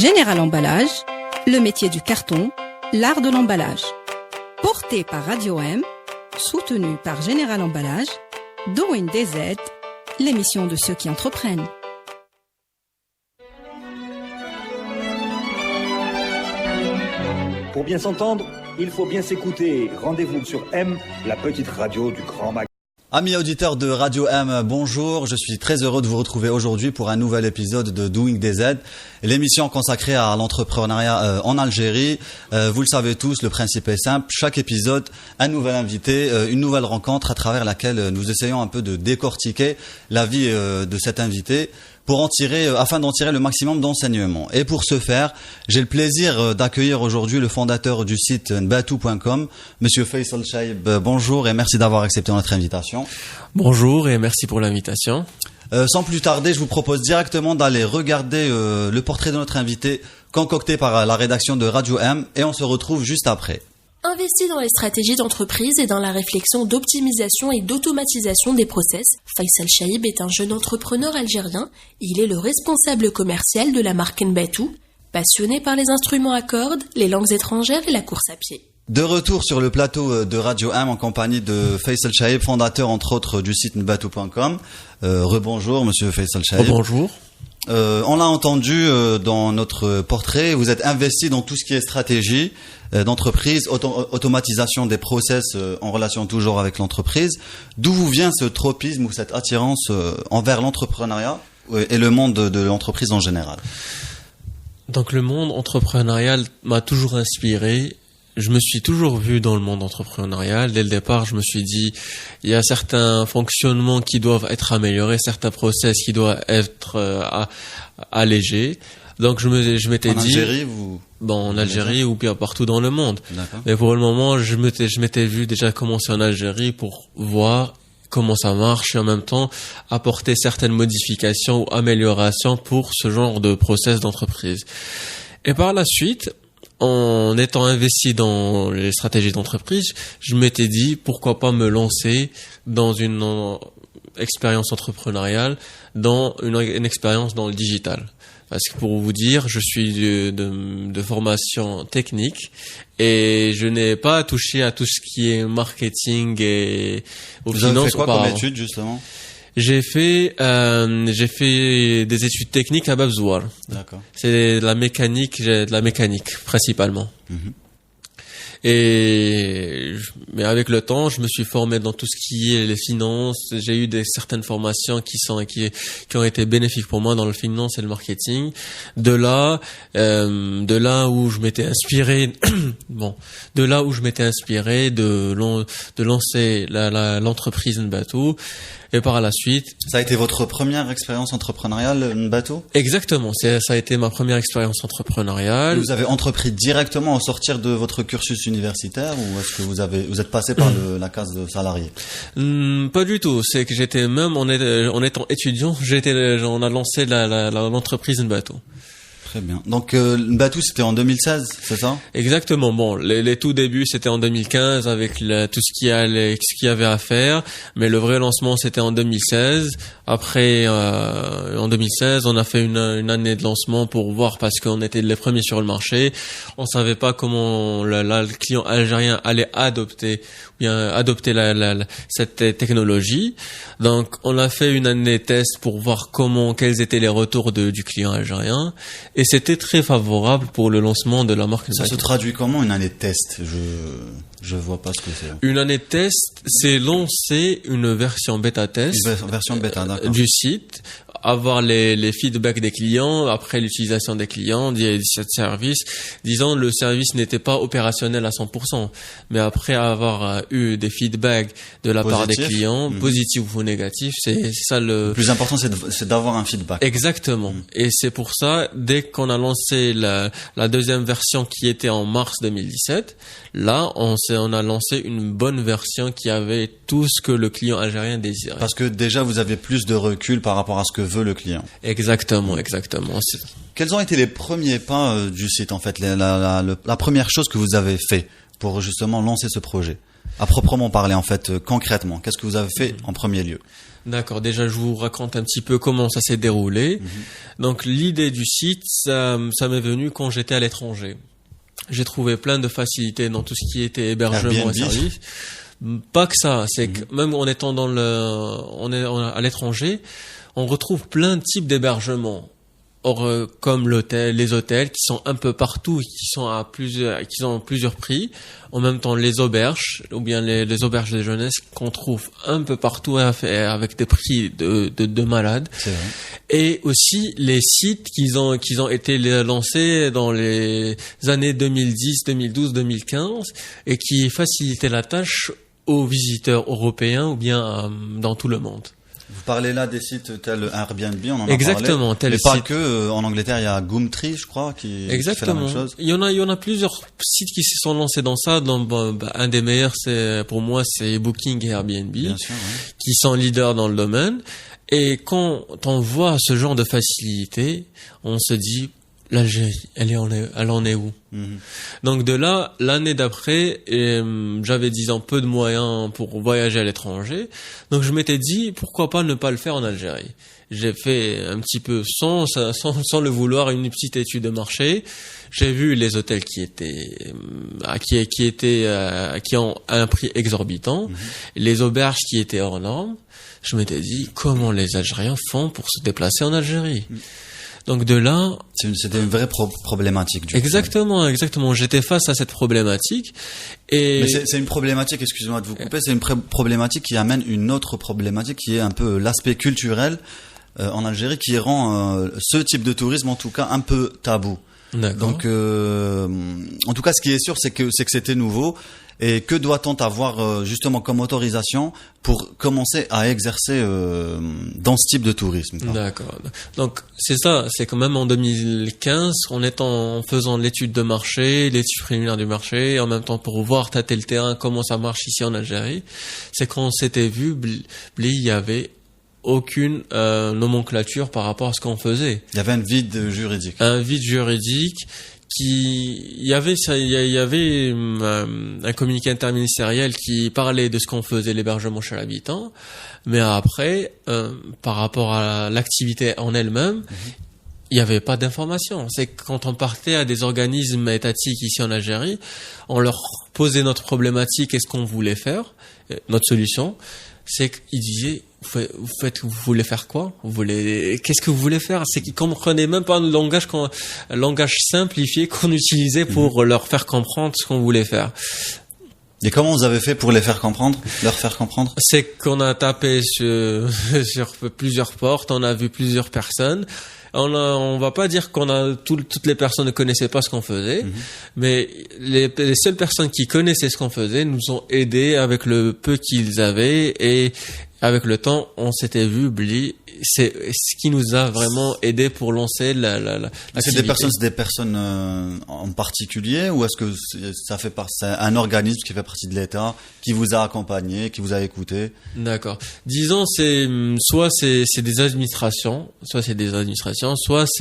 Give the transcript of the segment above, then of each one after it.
Général Emballage, le métier du carton, l'art de l'emballage. Porté par Radio M, soutenu par Général Emballage, Doing DZ, l'émission de ceux qui entreprennent. Pour bien s'entendre, il faut bien s'écouter. Rendez-vous sur M, la petite radio du Grand Mac. Amis auditeurs de Radio M, bonjour. Je suis très heureux de vous retrouver aujourd'hui pour un nouvel épisode de Doing DZ, l'émission consacrée à l'entrepreneuriat en Algérie. Vous le savez tous, le principe est simple. Chaque épisode, un nouvel invité, une nouvelle rencontre à travers laquelle nous essayons un peu de décortiquer la vie de cet invité afin d'en tirer le maximum d'enseignements. Et pour ce faire, j'ai le plaisir d'accueillir aujourd'hui le fondateur du site nbatou.com, Monsieur Faisal Chaib. Bonjour et merci d'avoir accepté notre invitation. Bonjour et merci pour l'invitation. Sans plus tarder, je vous propose directement d'aller regarder le portrait de notre invité concocté par la rédaction de Radio M et on se retrouve juste après. Investi dans les stratégies d'entreprise et dans la réflexion d'optimisation et d'automatisation des process, Faisal Chaib est un jeune entrepreneur algérien. Il est le responsable commercial de la marque Nbatou, passionné par les instruments à cordes, les langues étrangères et la course à pied. De retour sur le plateau de Radio M en compagnie de Faisal Chaib, fondateur entre autres du site nbatou.com. Rebonjour Monsieur Faisal Chaib. Rebonjour. On l'a entendu dans notre portrait, vous êtes investi dans tout ce qui est stratégie d'entreprise, automatisation des process en relation toujours avec l'entreprise. D'où vous vient ce tropisme ou cette attirance envers l'entrepreneuriat et le monde de l'entreprise en général? Donc le monde entrepreneurial m'a toujours inspiré. Je me suis toujours vu dans le monde entrepreneurial. Dès le départ, je me suis dit, il y a certains fonctionnements qui doivent être améliorés, certains process qui doivent être allégés. Donc je m'étais dit... En Algérie, en Algérie ou bien partout dans le monde. D'accord. Mais pour le moment, je m'étais vu déjà commencer en Algérie pour voir comment ça marche et en même temps apporter certaines modifications ou améliorations pour ce genre de process d'entreprise. Et par la suite, en étant investi dans les stratégies d'entreprise, je m'étais dit pourquoi pas me lancer dans une expérience entrepreneuriale, dans une expérience dans le digital. Parce que pour vous dire, je suis de formation technique et je n'ai pas touché à tout ce qui est marketing et aux finances. Vous avez fait quoi comme études justement? J'ai fait des études techniques à Babzouar. D'accord. C'est de la mécanique principalement. Mm-hmm. Mais avec le temps, je me suis formé dans tout ce qui est les finances. J'ai eu certaines formations qui ont été bénéfiques pour moi dans le finance et le marketing. De là où je m'étais inspiré, de lancer l'entreprise Nbatou. Et par la suite... Ça a été votre première expérience entrepreneuriale, Nbatou? Exactement, ça a été ma première expérience entrepreneuriale. Vous avez entrepris directement au sortir de votre cursus universitaire ou est-ce que vous êtes passé par la case de salarié? Pas du tout, c'est que j'étais même en étant étudiant, on a lancé l'entreprise Nbatou. Très bien. Donc Nbatou c'était en 2016, c'est ça? Exactement. Bon, les tout débuts c'était en 2015 avec tout ce qu'il y avait à faire, mais le vrai lancement c'était en 2016. Après en 2016, on a fait une année de lancement pour voir parce qu'on était les premiers sur le marché. On savait pas comment le client algérien allait adopter cette technologie. Donc on a fait une année test pour voir quels étaient les retours du client algérien. Et c'était très favorable pour le lancement de la marque. Ça se traduit comment une année de test? Je vois pas ce que c'est. Une année de test, c'est lancer une version bêta test. Une version bêta, d'accord. Du site, avoir les feedbacks des clients après l'utilisation des clients, des services. Disons, le service n'était pas opérationnel à 100%, mais après avoir eu des feedbacks de la part des clients, positifs ou négatifs, c'est ça le plus important, c'est d'avoir un feedback. Exactement. Et c'est pour ça, dès qu'on a lancé la deuxième version qui était en mars 2017, là, on a lancé une bonne version qui avait tout ce que le client algérien désirait. Parce que déjà, vous avez plus de recul par rapport à ce que veut le client. Exactement. Quels ont été les premiers pas du site, en fait, la première chose que vous avez fait pour justement lancer ce projet? À proprement parler, en fait, concrètement, qu'est-ce que vous avez fait en premier lieu? D'accord. Déjà, je vous raconte un petit peu comment ça s'est déroulé. Donc, l'idée du site, ça m'est venu quand j'étais à l'étranger. J'ai trouvé plein de facilités dans tout ce qui était hébergement et services. Pas que ça, c'est que même en étant à l'étranger, on retrouve plein de types d'hébergements. Or, comme les hôtels qui sont un peu partout, qui ont plusieurs prix. En même temps, les auberges, ou bien les auberges de jeunesse qu'on trouve un peu partout avec des prix de malades. C'est vrai. Et aussi les sites qui ont été lancés dans les années 2010, 2012, 2015 et qui facilitaient la tâche aux visiteurs européens ou bien dans tout le monde. Vous parlez là des sites tels Airbnb, on en a Exactement, parlé. Mais tel pas site. que, en Angleterre, il y a Gumtree, je crois, qui fait la Exactement. même chose. Il y en a plusieurs sites qui se sont lancés dans ça. Un des meilleurs, pour moi, c'est Booking et Airbnb, Bien sûr, ouais. qui sont leaders dans le domaine. Et quand on voit ce genre de facilité, on se dit, l'Algérie, elle en est où? Donc de là, l'année d'après, j'avais disons peu de moyens pour voyager à l'étranger. Donc je m'étais dit, pourquoi pas ne pas le faire en Algérie? J'ai fait un petit peu sans le vouloir une petite étude de marché. J'ai vu les hôtels qui ont un prix exorbitant, les auberges qui étaient hors normes. Je m'étais dit, comment les Algériens font pour se déplacer en Algérie? Donc de là, C'était une vraie problématique. Du coup. exactement. J'étais face à cette problématique et Mais c'est une problématique, excusez-moi de vous couper, c'est une problématique qui amène une autre problématique qui est un peu l'aspect culturel en Algérie qui rend ce type de tourisme en tout cas un peu tabou. D'accord. Donc en tout cas ce qui est sûr c'est que c'était nouveau. Et que doit-on avoir justement comme autorisation pour commencer à exercer dans ce type de tourisme, quoi. D'accord. Donc c'est ça, c'est quand même en 2015, en faisant l'étude de marché, l'étude préliminaire du marché, en même temps pour voir tâter le terrain, comment ça marche ici en Algérie, c'est quand on s'était vu, il y avait aucune nomenclature par rapport à ce qu'on faisait. Il y avait un vide juridique. Un vide juridique. Il y avait un communiqué interministériel qui parlait de ce qu'on faisait l'hébergement chez l'habitant, mais après par rapport à l'activité en elle-même, il n'y avait pas d'information. C'est que quand on partait à des organismes étatiques ici en Algérie, on leur posait notre problématique et ce qu'on voulait faire, notre solution, c'est qu'ils disaient vous voulez faire quoi? Qu'est-ce que vous voulez faire? C'est qu'ils comprenaient même pas le langage simplifié qu'on utilisait pour leur faire comprendre ce qu'on voulait faire. Et comment vous avez fait pour leur faire comprendre? C'est qu'on a tapé sur plusieurs portes, on a vu plusieurs personnes. On va pas dire toutes les personnes ne connaissaient pas ce qu'on faisait, mais les seules personnes qui connaissaient ce qu'on faisait nous ont aidés avec le peu qu'ils avaient et avec le temps, on s'était vu, c'est ce qui nous a vraiment aidé pour lancer C'est des personnes en particulier ou est-ce que c'est un organisme qui fait partie de l'État qui vous a accompagné, qui vous a écouté? D'accord. Disons soit c'est des administrations, soit c'est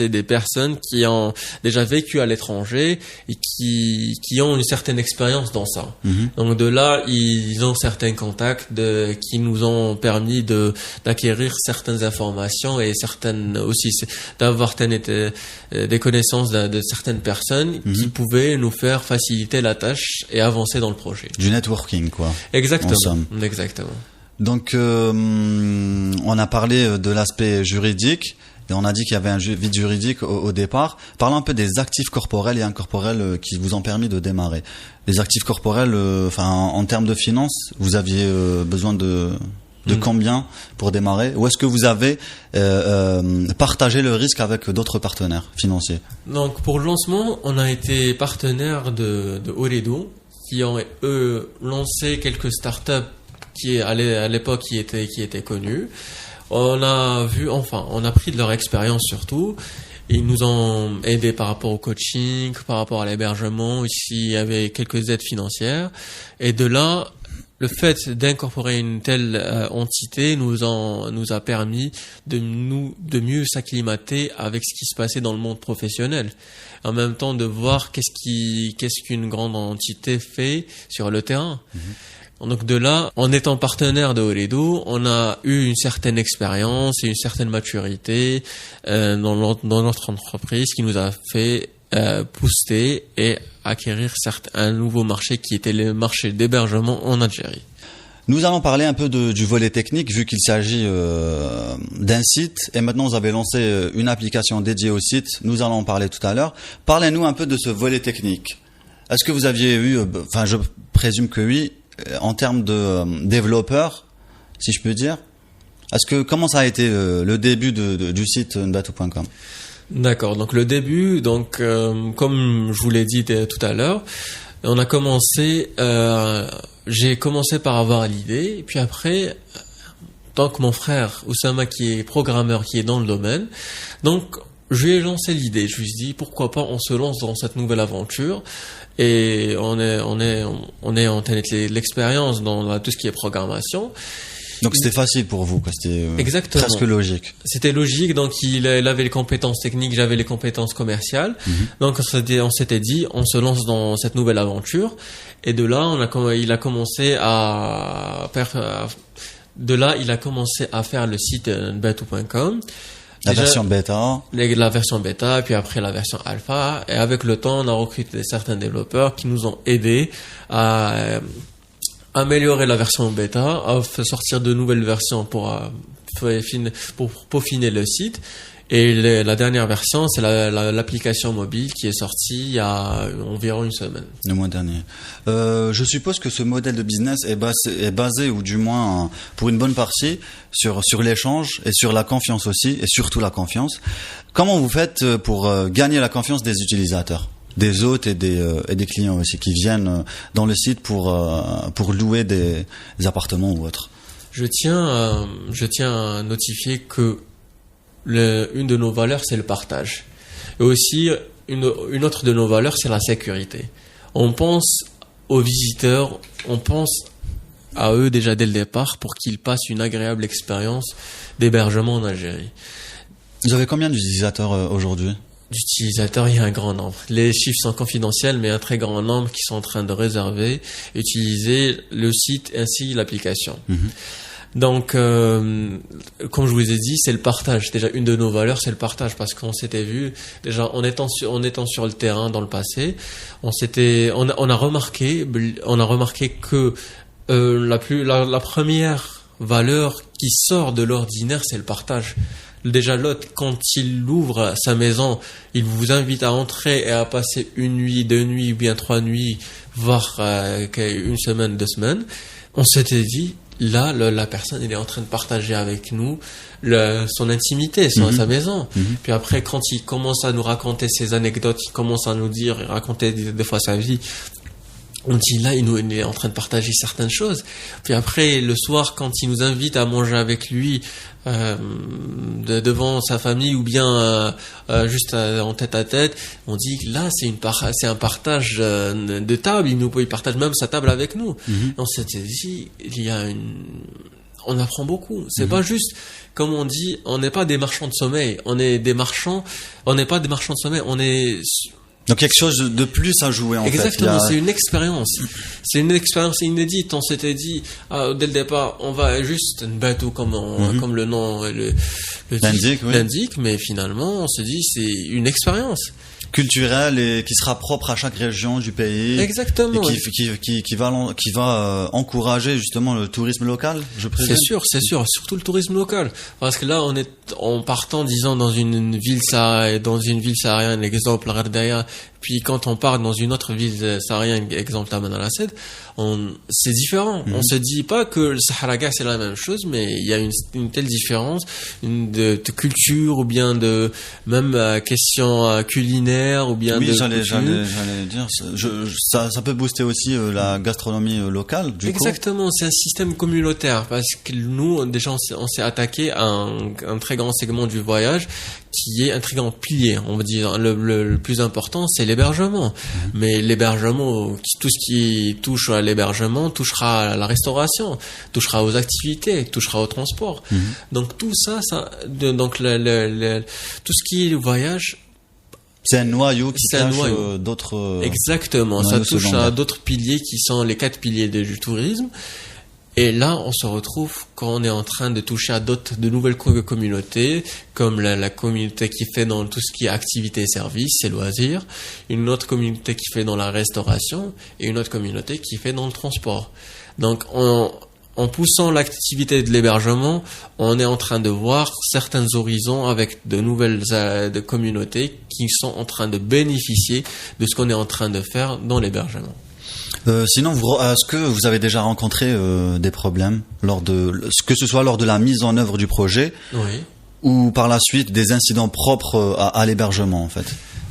des personnes qui ont déjà vécu à l'étranger et qui ont une certaine expérience dans ça. Donc de là, ils ont certains contacts qui nous ont permis d'acquérir certaines informations et certaines aussi d'avoir des connaissances de certaines personnes qui pouvaient nous faire faciliter la tâche et avancer dans le projet. Du networking, quoi. Exactement. Donc on a parlé de l'aspect juridique et on a dit qu'il y avait un vide juridique au départ. Parlons un peu des actifs corporels et incorporels qui vous ont permis de démarrer. Les actifs corporels, en termes de finances, vous aviez besoin de combien pour démarrer? Ou est-ce que vous avez partagé le risque avec d'autres partenaires financiers? Donc pour le lancement, on a été partenaire de Ooredoo qui ont lancé quelques startups qui à l'époque qui étaient connues. On a pris de leur expérience surtout. Ils nous ont aidés par rapport au coaching, par rapport à l'hébergement. Ici, il y avait quelques aides financières. Et de là, le fait d'incorporer une telle entité nous a permis de mieux s'acclimater avec ce qui se passait dans le monde professionnel. En même temps, de voir qu'est-ce qu'une grande entité fait sur le terrain. Donc de là, en étant partenaire de Ooredoo, on a eu une certaine expérience et une certaine maturité dans notre entreprise qui nous a fait booster et acquérir un nouveau marché qui était le marché d'hébergement en Algérie. Nous allons parler un peu du volet technique vu qu'il s'agit d'un site et maintenant vous avez lancé une application dédiée au site. Nous allons en parler tout à l'heure. Parlez-nous un peu de ce volet technique. Est-ce que vous aviez eu, enfin je présume que oui, en termes de développeurs, si je peux dire. Comment ça a été le début du site nbatou.com? D'accord. Donc le début, comme je vous l'ai dit tout à l'heure, on a commencé. J'ai commencé par avoir l'idée, et puis après, tant que mon frère Oussama qui est programmeur, qui est dans le domaine, donc je lui ai lancé l'idée. Je lui ai dit pourquoi pas on se lance dans cette nouvelle aventure. Et on a l'expérience dans tout ce qui est programmation. Donc c'était facile pour vous, quoi. C'était presque logique. C'était logique, donc il avait les compétences techniques, j'avais les compétences commerciales. Donc on s'était dit, on se lance dans cette nouvelle aventure. Et de là, il a commencé à faire le site nbatou.com. La version bêta, puis après la version alpha. Et avec le temps, on a recruté certains développeurs qui nous ont aidés à améliorer la version bêta, à sortir de nouvelles versions pour peaufiner le site. Et la dernière version, c'est l'application mobile qui est sortie il y a environ une semaine. Le mois dernier. Je suppose que ce modèle de business est basé, ou du moins pour une bonne partie, sur l'échange et sur la confiance aussi, et surtout la confiance. Comment vous faites pour gagner la confiance des utilisateurs, des hôtes et des clients aussi qui viennent dans le site pour louer des appartements ou autres? Je tiens à notifier que une de nos valeurs, c'est le partage. Et aussi, une autre de nos valeurs, c'est la sécurité. On pense aux visiteurs, on pense à eux déjà dès le départ pour qu'ils passent une agréable expérience d'hébergement en Algérie. Vous avez combien d'utilisateurs aujourd'hui? D'utilisateurs, il y a un grand nombre. Les chiffres sont confidentiels, mais un très grand nombre qui sont en train de réserver, utiliser le site ainsi l'application. Donc, comme je vous ai dit, c'est le partage. Déjà, une de nos valeurs, c'est le partage, parce qu'on s'était vu déjà en étant sur le terrain dans le passé, on a remarqué que la première valeur qui sort de l'ordinaire, c'est le partage. Déjà, l'hôte, quand il ouvre sa maison, il vous invite à entrer et à passer une nuit, 2 nuits, ou bien 3 nuits, voire une semaine, 2 semaines. On s'était dit, là, la personne, elle est en train de partager avec nous son intimité, sa maison. Puis après, quand il commence à nous raconter ses anecdotes, il commence à nous raconter des fois sa vie, on dit là, il est en train de partager certaines choses. Puis après, le soir, quand il nous invite à manger avec lui devant sa famille, ou bien juste en tête à tête, on dit là, c'est un partage de table. Il partage même sa table avec nous. On s'était dit, on apprend beaucoup. C'est pas juste, comme on dit, on n'est pas des marchands de sommeil. On n'est pas des marchands de sommeil. On est donc quelque chose de plus à jouer en fait. Exactement, c'est une expérience. C'est une expérience inédite. On s'était dit dès le départ, on va juste nbatou comme le nom l'indique, mais finalement, on se dit c'est une expérience culturelle et qui sera propre à chaque région du pays. Exactement. Et qui va encourager justement le tourisme local, je présume. C'est sûr, surtout le tourisme local, parce que là on est en partant, disons, dans une ville saharienne, exemple Ghardaya, puis quand on part dans une autre ville saharienne, exemple Taman al-Assed, c'est différent. On se dit pas que le Sahara c'est la même chose, mais il y a une telle différence de culture, ou bien de même question culinaire, ou bien j'allais dire, ça peut booster aussi la gastronomie locale, du coup. Exactement, c'est un système communautaire, parce que nous, déjà, on s'est attaqué à un très grand segment du voyage, qui est un très grand pilier. On va dire, le plus important, c'est l'hébergement. Mais l'hébergement, tout ce qui touche à l'hébergement, touchera à la restauration, touchera aux activités, touchera au transport. Donc tout ça, donc tout ce qui est le voyage, C'est un noyau qui C'est un cache noyau. d'autres. Exactement, ça noyaux touche à secondaires. d'autres piliers qui sont les 4 piliers du tourisme. Et là, on se retrouve quand on est en train de toucher à de nouvelles communautés, comme la communauté qui fait dans tout ce qui est activités et services et loisirs, une autre communauté qui fait dans la restauration et une autre communauté qui fait dans le transport. Donc, en poussant l'activité de l'hébergement, on est en train de voir certains horizons avec de nouvelles de communautés qui sont en train de bénéficier de ce qu'on est en train de faire dans l'hébergement. Sinon, est-ce que vous avez déjà rencontré des problèmes que ce soit lors de la mise en œuvre du projet Oui. ou par la suite des incidents propres à l'hébergement en fait?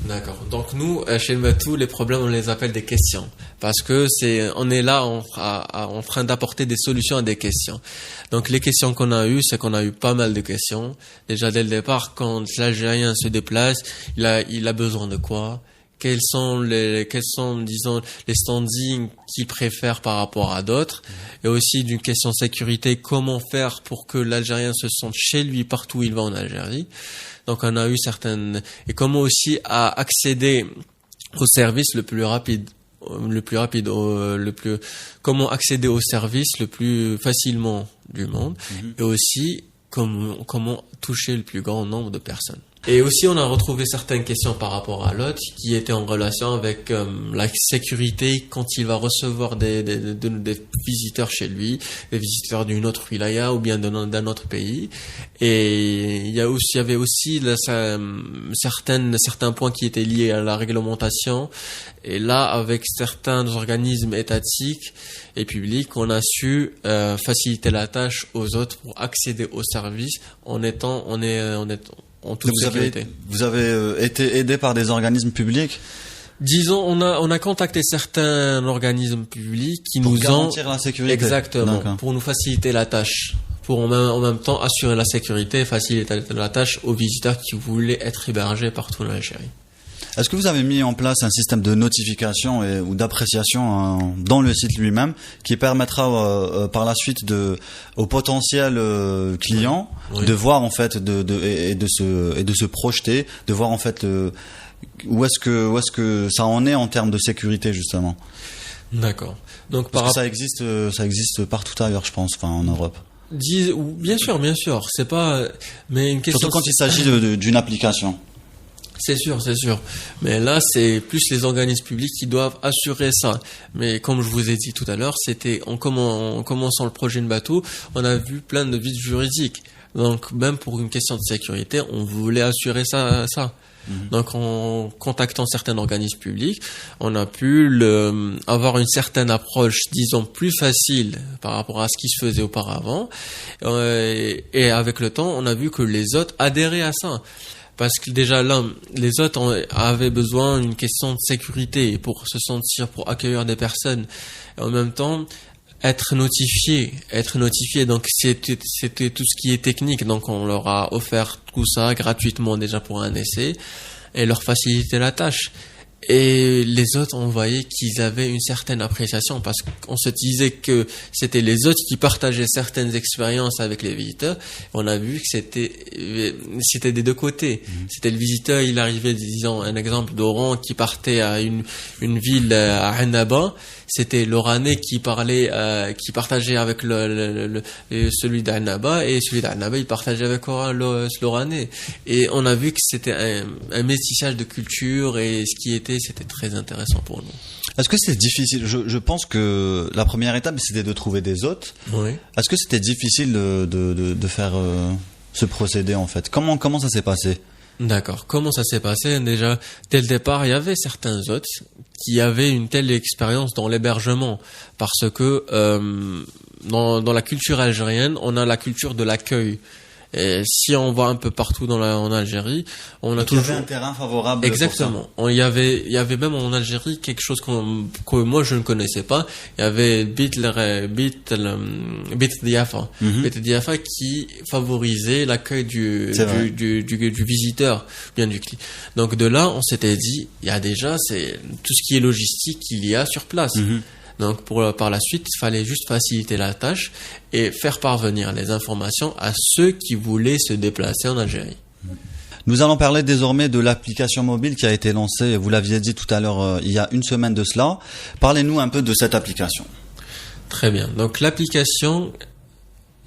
D'accord. Donc nous, chez le Matou, les problèmes, on les appelle des questions. Parce que on est là en train d'apporter des solutions à des questions. Donc les questions qu'on a eues, c'est qu'on a eu pas mal de questions. Déjà dès le départ, quand l'Algérien se déplace, il a besoin de quoi? Quels sont, disons, les standings qu'il préfère par rapport à d'autres, et aussi d'une question de sécurité, comment faire pour que l'Algérien se sente chez lui partout où il va en Algérie. Donc on a eu comment aussi accéder au service le plus rapide, comment accéder au service le plus facilement du monde, et aussi comment toucher le plus grand nombre de personnes. Et aussi, on a retrouvé certaines questions par rapport à l'hôte qui étaient en relation avec la sécurité quand il va recevoir des visiteurs chez lui, des visiteurs d'une autre wilaya ou bien d'un autre pays. Et il y avait aussi certains points qui étaient liés à la réglementation. Et là, avec certains organismes étatiques et publics, on a su faciliter la tâche aux autres pour accéder aux services en toute sécurité. Vous avez été aidé par des organismes publics? Disons, on a contacté certains organismes publics qui pour nous garantir la sécurité. Exactement, D'accord. pour nous faciliter la tâche, pour en même temps assurer la sécurité et faciliter la tâche aux visiteurs qui voulaient être hébergés partout en Algérie. Est-ce que vous avez mis en place un système de notification ou d'appréciation dans le site lui-même qui permettra par la suite aux potentiels clients de voir en fait et de se projeter, de voir en fait où est-ce que ça en est en termes de sécurité justement? D'accord. Donc parce que ça existe partout ailleurs, je pense, enfin en Europe. Bien sûr, c'est pas mais une question. Surtout quand il s'agit d'une application. C'est sûr. Mais là, c'est plus les organismes publics qui doivent assurer ça. Mais comme je vous ai dit tout à l'heure, c'était en commençant le projet de bateau, on a vu plein de vides juridiques. Donc, même pour une question de sécurité, on voulait assurer ça. Donc, en contactant certains organismes publics, on a pu avoir une certaine approche, disons, plus facile par rapport à ce qui se faisait auparavant. Et avec le temps, on a vu que les autres adhéraient à ça. Parce que déjà là, les autres avaient besoin d'une question de sécurité pour se sentir, pour accueillir des personnes. Et en même temps, être notifié. Donc c'était tout ce qui est technique. Donc on leur a offert tout ça gratuitement déjà pour un essai et leur faciliter la tâche. Et les autres, on voyait qu'ils avaient une certaine appréciation parce qu'on se disait que c'était les autres qui partageaient certaines expériences avec les visiteurs. On a vu que c'était des deux côtés. C'était le visiteur, il arrivait, disons, un exemple d'Oran qui partait à une ville à Annaba. C'était l'Oranais qui partageait avec celui d'Annaba, et celui d'Annaba, il partageait avec l'Oranais. Et on a vu que c'était un métissage de culture, et c'était très intéressant pour nous. Est-ce que c'est difficile? Je pense que la première étape, c'était de trouver des hôtes. Oui. Est-ce que c'était difficile de faire ce procédé en fait? Comment ça s'est passé? D'accord. Comment ça s'est passé? Déjà, dès le départ, il y avait certains hôtes qui avaient une telle expérience dans l'hébergement, parce que dans la culture algérienne, on a la culture de l'accueil. Et si on va un peu partout en Algérie, on a toujours un terrain favorable. Exactement. Il y avait même en Algérie quelque chose que moi je ne connaissais pas. Il y avait Bit Diafa. Bit Diafa qui favorisait l'accueil du visiteur, bien du client. Donc de là, on s'était dit, il y a déjà tout ce qui est logistique qu'il y a sur place. Donc par la suite, il fallait juste faciliter la tâche et faire parvenir les informations à ceux qui voulaient se déplacer en Algérie. Nous allons parler désormais de l'application mobile qui a été lancée, vous l'aviez dit tout à l'heure, il y a une semaine de cela. Parlez-nous un peu de cette application. Très bien. Donc l'application,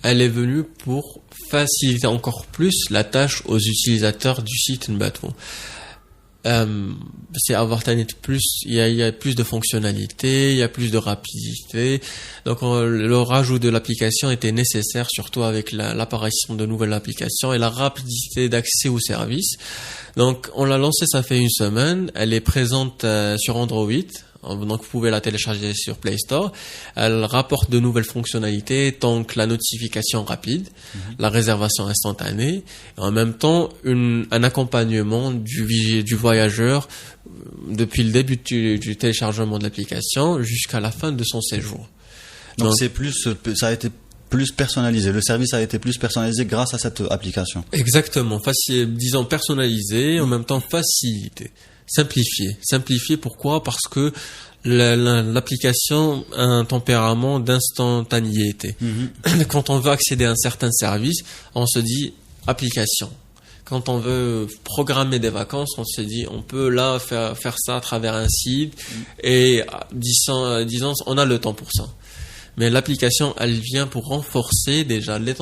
elle est venue pour faciliter encore plus la tâche aux utilisateurs du site Nbatou. C'est avoir plus, il y a plus de fonctionnalités, il y a plus de rapidité. Donc le rajout de l'application était nécessaire, surtout avec l'apparition de nouvelles applications et la rapidité d'accès aux services. Donc on l'a lancée, ça fait une semaine. Elle est présente sur Android. Donc vous pouvez la télécharger sur Play Store. Elle rapporte de nouvelles fonctionnalités, donc la notification rapide, la réservation instantanée, et en même temps un accompagnement du voyageur depuis le début du téléchargement de l'application jusqu'à la fin de son séjour. Donc ça a été plus personnalisé. Le service a été plus personnalisé grâce à cette application. Exactement. Disons personnalisé, en même temps facilité. Simplifié. Pourquoi? Parce que l'application a un tempérament d'instantanéité. Quand on veut accéder à un certain service, on se dit application. Quand on veut programmer des vacances, on se dit on peut là faire ça à travers un site et disons on a le temps pour ça. Mais l'application, elle vient pour renforcer déjà le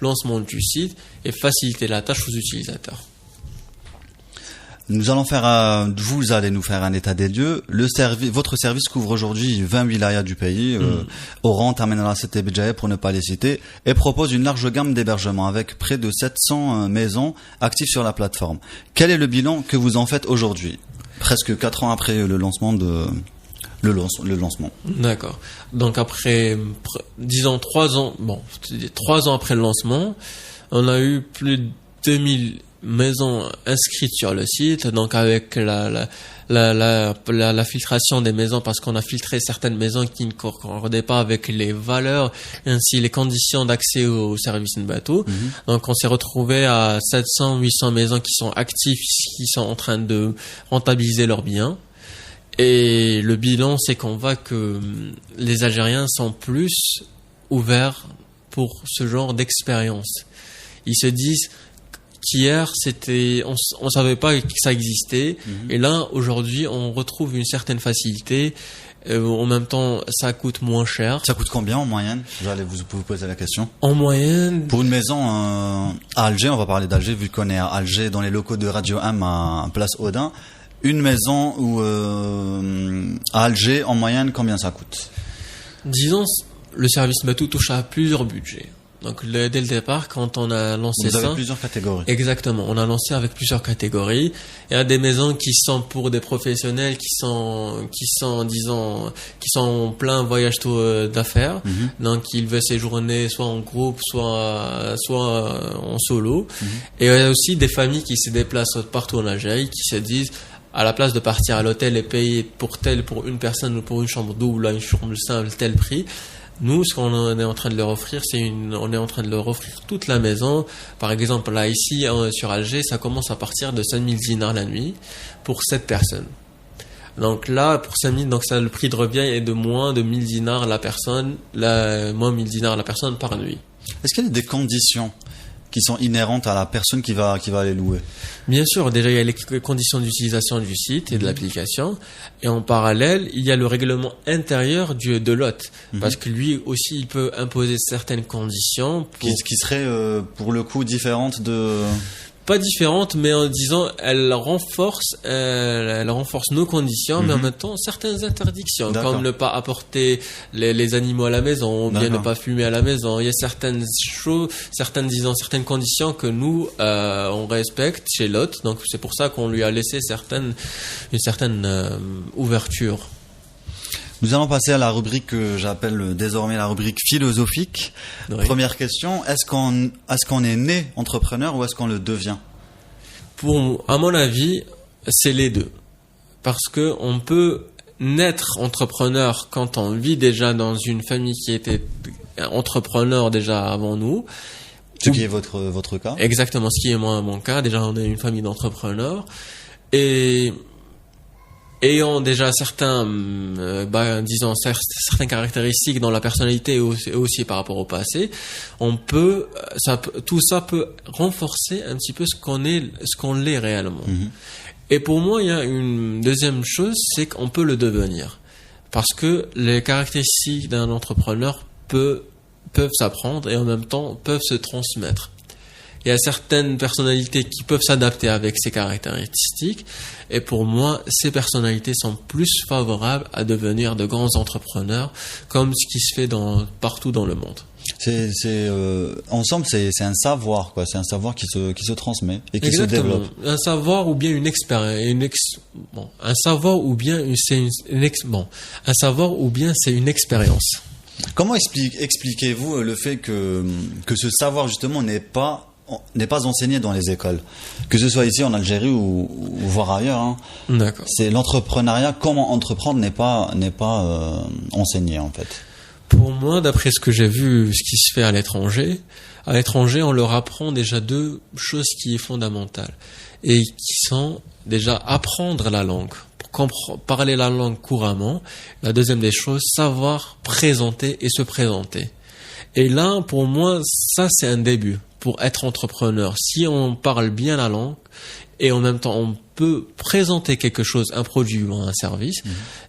lancement du site et faciliter la tâche aux utilisateurs. Vous allez nous faire un état des lieux. Votre service couvre aujourd'hui 20 wilayas du pays, Oran, Tamanrasset et Béjaïa pour ne pas les citer, et propose une large gamme d'hébergements avec près de 700 maisons actives sur la plateforme. Quel est le bilan que vous en faites aujourd'hui, presque 4 ans après le lancement le lancement? D'accord. Donc après, disons 3 ans après le lancement, on a eu plus de 2000 maisons inscrites sur le site, donc avec la filtration des maisons, parce qu'on a filtré certaines maisons qui ne concordaient pas avec les valeurs ainsi les conditions d'accès au service Nbatou. Donc on s'est retrouvé à 700-800 maisons qui sont actives, qui sont en train de rentabiliser leurs biens. Et le bilan, c'est qu'on voit que les Algériens sont plus ouverts pour ce genre d'expérience. Ils se disent qu'hier, on savait pas que ça existait, et là, aujourd'hui, on retrouve une certaine facilité. En même temps, ça coûte moins cher. Ça coûte combien en moyenne? J'allais vous poser la question. En moyenne, pour une maison à Alger, on va parler d'Alger vu qu'on est à Alger dans les locaux de Radio M à Place Audin. Une maison à Alger, en moyenne, combien ça coûte? Disons, le service Nbatou touche à plusieurs budgets. Donc dès le départ, quand on a lancé vous avez plusieurs catégories. Exactement, on a lancé avec plusieurs catégories. Il y a des maisons qui sont pour des professionnels qui sont en plein voyage d'affaires. Donc ils veulent séjourner soit en groupe, soit en solo. Et il y a aussi des familles qui se déplacent partout en Algérie, qui se disent, à la place de partir à l'hôtel et payer pour une personne ou pour une chambre double, une chambre simple, tel prix, nous, ce qu'on est en train de leur offrir, on est en train de leur offrir toute la maison. Par exemple, là, ici, sur Alger, ça commence à partir de 5000 dinars la nuit pour 7 personnes. Donc là, pour 5000, donc ça, le prix de revient est de moins de 1000 dinars la personne, moins 1000 dinars la personne par nuit. Est-ce qu'il y a des conditions qui sont inhérentes à la personne qui va les louer? Bien sûr, déjà il y a les conditions d'utilisation du site et de l'application, et en parallèle il y a le règlement intérieur de l'hôte, parce que lui aussi il peut imposer certaines conditions qui seraient pour le coup différentes de... Pas différentes, mais en disant elle renforce nos conditions, mais en même temps certaines interdictions. D'accord. Comme ne pas apporter les animaux à la maison, ou bien ne pas fumer à la maison. Il y a certaines certaines conditions que nous on respecte chez l'hôte. Donc c'est pour ça qu'on lui a laissé une certaine ouverture. Nous allons passer à la rubrique que j'appelle désormais la rubrique philosophique. Oui. Première question, est-ce qu'on est né entrepreneur ou est-ce qu'on le devient? À mon avis, c'est les deux. Parce que on peut naître entrepreneur quand on vit déjà dans une famille qui était entrepreneur déjà avant nous. Ce qui est votre cas? Exactement, ce qui est mon cas. Déjà, on est une famille d'entrepreneurs. Et ayant déjà certaines caractéristiques dans la personnalité et aussi par rapport au passé, tout ça peut renforcer un petit peu ce qu'on l'est réellement. Et pour moi, il y a une deuxième chose, c'est qu'on peut le devenir. Parce que les caractéristiques d'un entrepreneur peuvent s'apprendre et en même temps peuvent se transmettre. Il y a certaines personnalités qui peuvent s'adapter avec ces caractéristiques et pour moi, ces personnalités sont plus favorables à devenir de grands entrepreneurs comme ce qui se fait partout dans le monde. Ensemble, c'est un savoir, quoi. C'est un savoir qui se transmet et qui Exactement. se développe. Un savoir ou bien une expérience. Un savoir ou bien un savoir ou bien c'est une expérience. Comment expliquez-vous le fait que ce savoir justement n'est pas enseigné dans les écoles, que ce soit ici en Algérie ou voire ailleurs, hein. D'accord. C'est l'entrepreneuriat, comment entreprendre n'est pas enseigné en fait. Pour moi, d'après ce que j'ai vu, ce qui se fait à l'étranger, on leur apprend déjà deux choses qui sont fondamentales et qui sont déjà apprendre la langue, parler la langue couramment. La deuxième des choses, savoir présenter et se présenter. Et là, pour moi, ça c'est un début pour être entrepreneur. Si on parle bien la langue et en même temps on peut présenter quelque chose, un produit ou un service,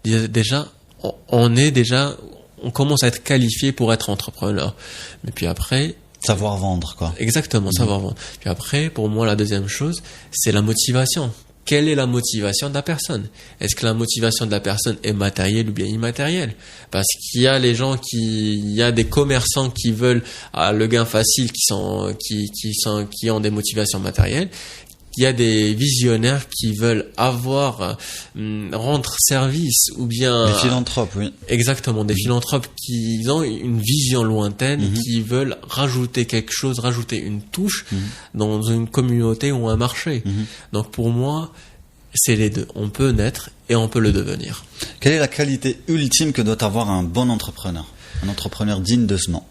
déjà on commence à être qualifié pour être entrepreneur. Mais puis après, savoir vendre, quoi. Exactement, savoir vendre. Puis après, pour moi, la deuxième chose, c'est la motivation. Quelle est la motivation de la personne? Est-ce que la motivation de la personne est matérielle ou bien immatérielle? Parce qu'il y a il y a des commerçants qui veulent le gain facile, qui ont des motivations matérielles. Il y a des visionnaires qui veulent rendre service ou bien des philanthropes, oui. Exactement, des philanthropes qui ont une vision lointaine, qui veulent rajouter quelque chose, rajouter une touche dans une communauté ou un marché. Donc pour moi, c'est les deux. On peut naître et on peut le devenir. Quelle est la qualité ultime que doit avoir un bon entrepreneur, un entrepreneur digne de ce nom?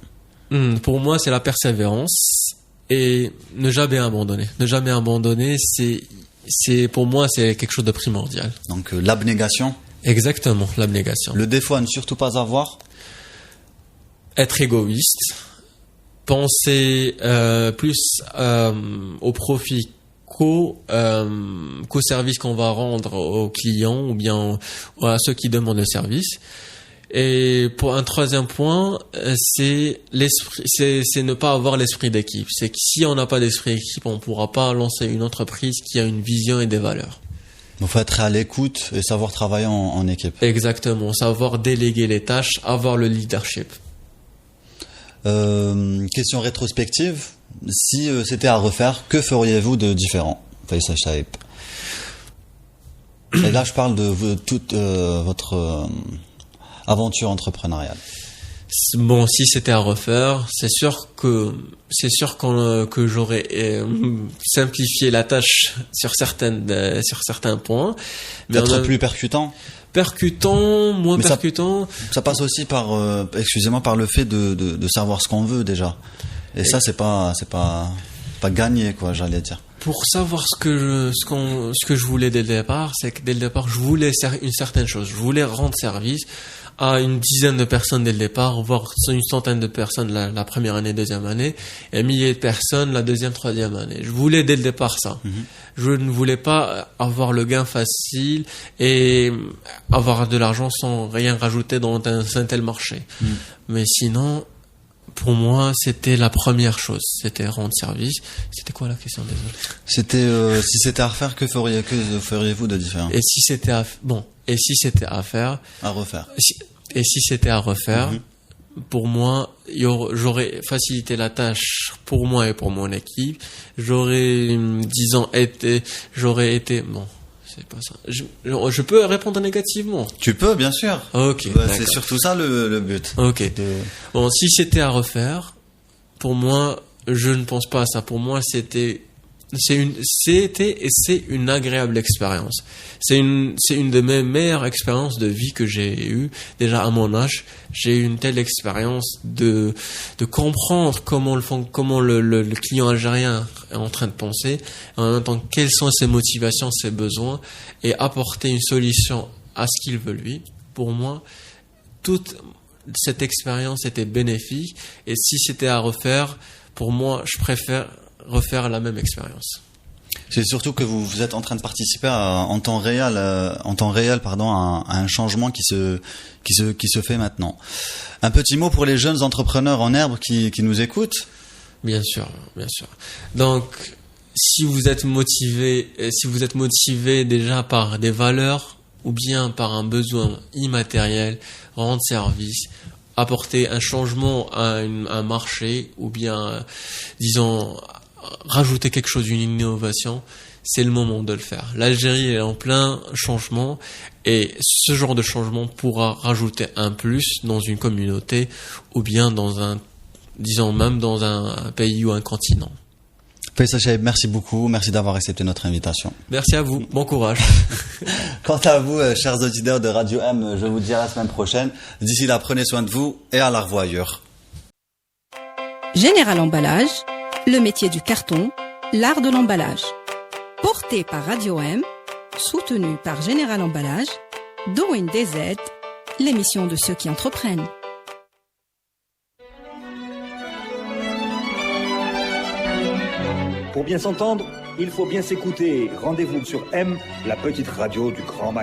Pour moi, c'est la persévérance. Et ne jamais abandonner. Ne jamais abandonner, pour moi, c'est quelque chose de primordial. Donc, l'abnégation? Exactement, l'abnégation. Le défaut à ne surtout pas avoir? Être égoïste. Penser plus au profit qu'au service qu'on va rendre aux clients ou bien à ceux qui demandent le service. Et pour un troisième point, c'est ne pas avoir l'esprit d'équipe. C'est que si on n'a pas d'esprit d'équipe, on ne pourra pas lancer une entreprise qui a une vision et des valeurs. Il faut être à l'écoute et savoir travailler en équipe. Exactement, savoir déléguer les tâches, avoir le leadership. Question rétrospective, si c'était à refaire, que feriez-vous de différent, Faisal Chaib? Et là, je parle de toute votre aventure entrepreneuriale. Bon, si c'était à refaire, c'est sûr que j'aurais simplifié la tâche sur certains points. D'être plus percutant. Moins percutant. Ça passe aussi par le fait de savoir ce qu'on veut déjà. Et ça, c'est pas gagné, quoi, j'allais dire. Pour savoir ce que je voulais dès le départ, c'est que dès le départ, je voulais une certaine chose. Je voulais rendre service à une dizaine de personnes dès le départ, voire une centaine de personnes la première année, deuxième année, et un millier de personnes la deuxième, troisième année. Je voulais dès le départ ça. Je ne voulais pas avoir le gain facile et avoir de l'argent sans rien rajouter dans un tel marché. Mais sinon, pour moi, c'était la première chose. C'était rendre service. C'était quoi la question, désolé? C'était, si c'était à refaire, que feriez-vous de différent? Et si c'était à faire? À refaire. Et si c'était à refaire, pour moi, j'aurais facilité la tâche pour moi et pour mon équipe. J'aurais été, bon, c'est pas ça. Je peux répondre négativement. Tu peux, bien sûr. Ok. C'est surtout ça le but. Ok. Bon, si c'était à refaire, pour moi, je ne pense pas à ça. Pour moi, c'était c'était et c'est une agréable expérience. C'est une de mes meilleures expériences de vie que j'ai eues. Déjà à mon âge, j'ai eu une telle expérience de comprendre comment le client algérien est en train de penser, et en même temps quelles sont ses motivations, ses besoins, et apporter une solution à ce qu'il veut lui. Pour moi, toute cette expérience était bénéfique, et si c'était à refaire, pour moi, je préfère refaire la même expérience. C'est surtout que vous êtes en train de participer en temps réel, à un changement qui se fait maintenant. Un petit mot pour les jeunes entrepreneurs en herbe qui nous écoutent. Bien sûr. Donc, si vous êtes motivé déjà par des valeurs ou bien par un besoin immatériel, rendre service, apporter un changement à un marché ou bien, disons, rajouter quelque chose, une innovation, c'est le moment de le faire. L'Algérie est en plein changement et ce genre de changement pourra rajouter un plus dans une communauté ou bien même dans un pays ou un continent. Faisal Chaïb, merci beaucoup, merci d'avoir accepté notre invitation. Merci à vous, bon courage. Quant à vous, chers auditeurs de Radio M, je vous dis à la semaine prochaine. D'ici là, prenez soin de vous et à la revoyure. Général Emballage, le métier du carton, l'art de l'emballage. Porté par Radio M, soutenu par Général Emballage, Doing DZ, l'émission de ceux qui entreprennent. Pour bien s'entendre, il faut bien s'écouter. Rendez-vous sur M, la petite radio du Grand Magasin.